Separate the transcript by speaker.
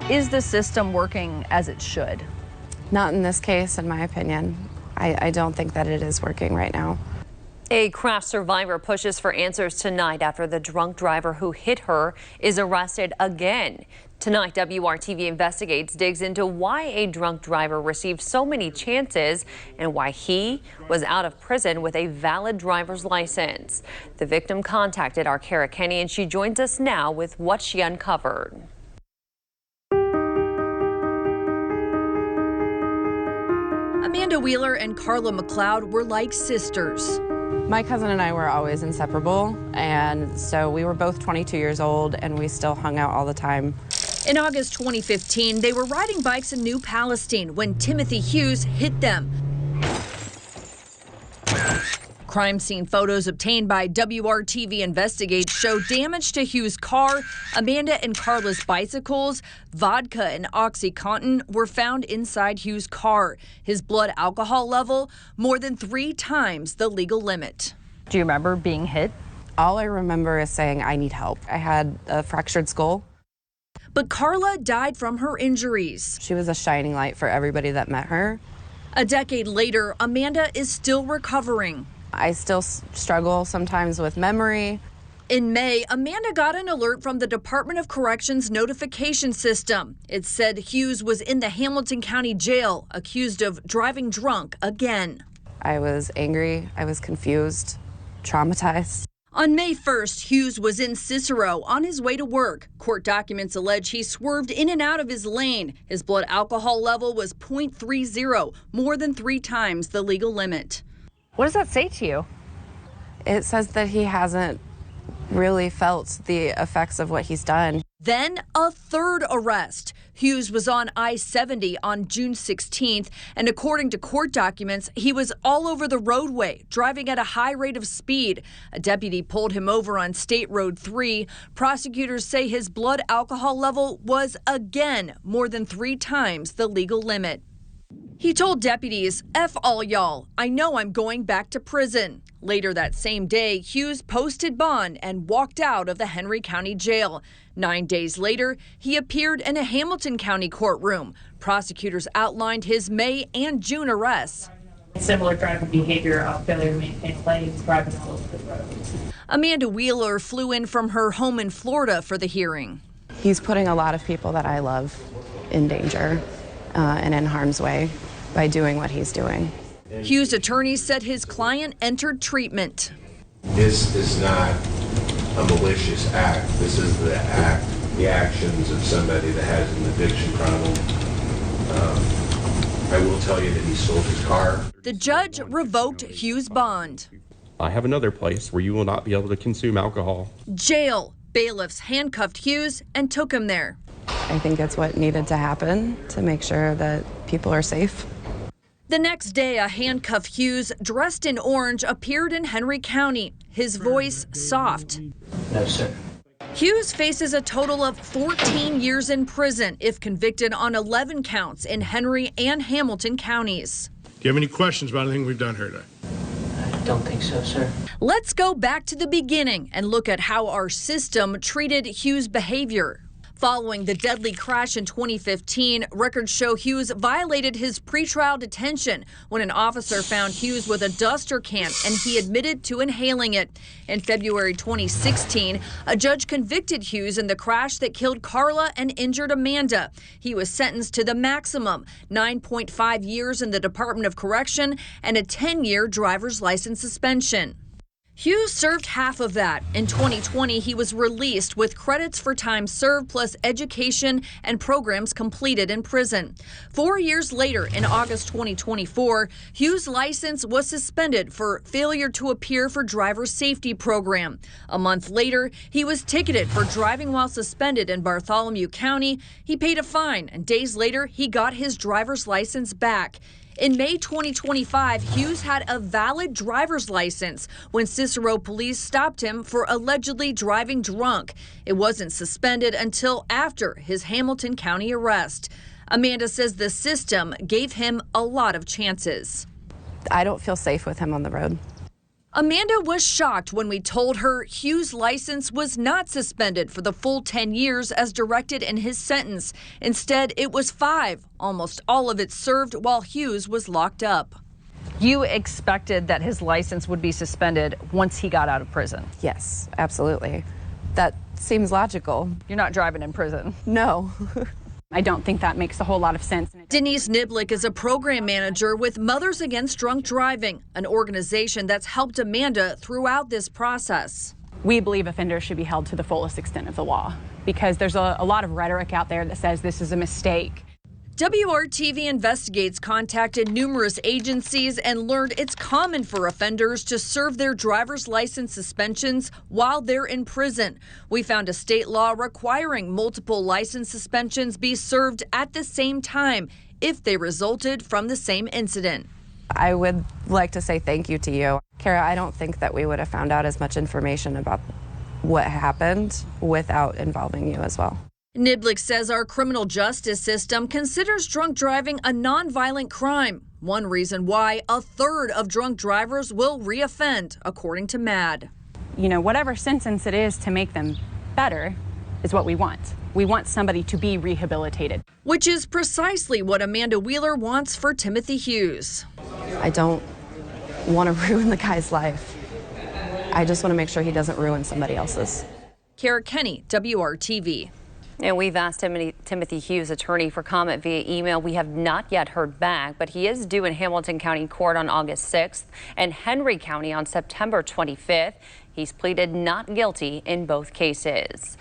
Speaker 1: Is the system working as it should?
Speaker 2: Not in this case, in my opinion. I don't think that it is working right now.
Speaker 3: A crash survivor pushes for answers tonight after the drunk driver who hit her is arrested again. Tonight, WRTV Investigates digs into why a drunk driver received so many chances and why he was out of prison with a valid driver's license. The victim contacted our Kara Kenny, and she joins us now with what she uncovered.
Speaker 4: Amanda Wheeler and Carla McLeod were like sisters.
Speaker 2: My cousin and I were always inseparable, and so we were both 22 years old, and we still hung out all the time.
Speaker 4: In August 2015, they were riding bikes in New Palestine when Timothy Hughes hit them. Crime scene photos obtained by WRTV Investigates show damage to Hughes' car. Amanda and Carla's bicycles, vodka and OxyContin were found inside Hughes' car. His blood alcohol level more than 3 times the legal limit.
Speaker 1: Do you remember being hit?
Speaker 2: All I remember is saying, I need help. I had a fractured skull.
Speaker 4: But Carla died from her injuries.
Speaker 2: She was a shining light for everybody that met her.
Speaker 4: A decade later, Amanda is still recovering.
Speaker 2: I still struggle sometimes with memory.
Speaker 4: In May, Amanda got an alert from the Department of Corrections notification system. It said Hughes was in the Hamilton County Jail, accused of driving drunk again.
Speaker 2: I was angry, I was confused, traumatized.
Speaker 4: On May 1st, Hughes was in Cicero on his way to work. Court documents allege he swerved in and out of his lane. His blood alcohol level was .30, more than 3 times the legal limit.
Speaker 1: What does that say to you?
Speaker 2: It says that he hasn't really felt the effects of what he's done.
Speaker 4: Then a third arrest. Hughes was on I-70 on June 16th, and according to court documents, he was all over the roadway, driving at a high rate of speed. A deputy pulled him over on State Road 3. Prosecutors say his blood alcohol level was again more than 3 times the legal limit. He told deputies, "F all y'all, I know I'm going back to prison." Later that same day, Hughes posted bond and walked out of the Henry County Jail. 9 days later, he appeared in a Hamilton County courtroom. Prosecutors outlined his May and June arrests.
Speaker 5: Similar driving behavior, failure to maintain lanes, driving all over the road.
Speaker 4: Amanda Wheeler flew in from her home in Florida for the hearing.
Speaker 2: He's putting a lot of people that I love in danger and in harm's way by doing what he's doing.
Speaker 4: Hughes' attorneys said his client entered treatment.
Speaker 6: This is not a malicious act. This is the actions of somebody that has an addiction problem. I will tell you that he sold his car.
Speaker 4: The judge revoked Hughes' bond.
Speaker 7: I have another place where you will not be able to consume alcohol.
Speaker 4: Jail. Bailiffs handcuffed Hughes and took him there.
Speaker 2: I think it's what needed to happen to make sure that people are safe.
Speaker 4: The next day, a handcuffed Hughes dressed in orange appeared in Henry County, his voice soft.
Speaker 5: No, sir.
Speaker 4: Hughes faces a total of 14 years in prison if convicted on 11 counts in Henry and Hamilton counties.
Speaker 8: Do you have any questions about anything we've done here today?
Speaker 5: I don't think so, sir.
Speaker 4: Let's go back to the beginning and look at how our system treated Hughes' behavior. Following the deadly crash in 2015, records show Hughes violated his pretrial detention when an officer found Hughes with a duster can and he admitted to inhaling it. In February 2016, a judge convicted Hughes in the crash that killed Carla and injured Amanda. He was sentenced to the maximum, 9.5 years in the Department of Correction and a 10-year driver's license suspension. Hughes served half of that. In 2020, he was released with credits for time served plus education and programs completed in prison. 4 years later, in August 2024, Hughes' license was suspended for failure to appear for driver's safety program. A month later, he was ticketed for driving while suspended in Bartholomew County. He paid a fine, and days later, he got his driver's license back. In May 2025, Hughes had a valid driver's license when Cicero police stopped him for allegedly driving drunk. It wasn't suspended until after his Hamilton County arrest. Amanda says the system gave him a lot of chances.
Speaker 2: I don't feel safe with him on the road.
Speaker 4: Amanda was shocked when we told her Hughes' license was not suspended for the full 10 years as directed in his sentence. Instead, it was 5, almost all of it served while Hughes was locked up.
Speaker 1: You expected that his license would be suspended once he got out of prison.
Speaker 2: Yes, absolutely. That seems logical.
Speaker 1: You're not driving in prison.
Speaker 2: No.
Speaker 9: I don't think that makes a whole lot of sense.
Speaker 4: Denise Niblick is a program manager with Mothers Against Drunk Driving, an organization that's helped Amanda throughout this process.
Speaker 9: We believe offenders should be held to the fullest extent of the law because there's a lot of rhetoric out there that says this is a mistake.
Speaker 4: WRTV Investigates contacted numerous agencies and learned it's common for offenders to serve their driver's license suspensions while they're in prison. We found a state law requiring multiple license suspensions be served at the same time if they resulted from the same incident.
Speaker 2: I would like to say thank you to you. Kara, I don't think that we would have found out as much information about what happened without involving you as well.
Speaker 4: Niblick says our criminal justice system considers drunk driving a nonviolent crime. One reason why 1/3 of drunk drivers will reoffend, according to MAD.
Speaker 9: You know, whatever sentence it is to make them better is what we want. We want somebody to be rehabilitated.
Speaker 4: Which is precisely what Amanda Wheeler wants for Timothy Hughes.
Speaker 2: I don't want to ruin the guy's life. I just want to make sure he doesn't ruin somebody else's.
Speaker 4: Kara Kenny, WRTV.
Speaker 3: And we've asked Timothy Hughes' attorney for comment via email. We have not yet heard back, but he is due in Hamilton County Court on August 6th and Henry County on September 25th. He's pleaded not guilty in both cases.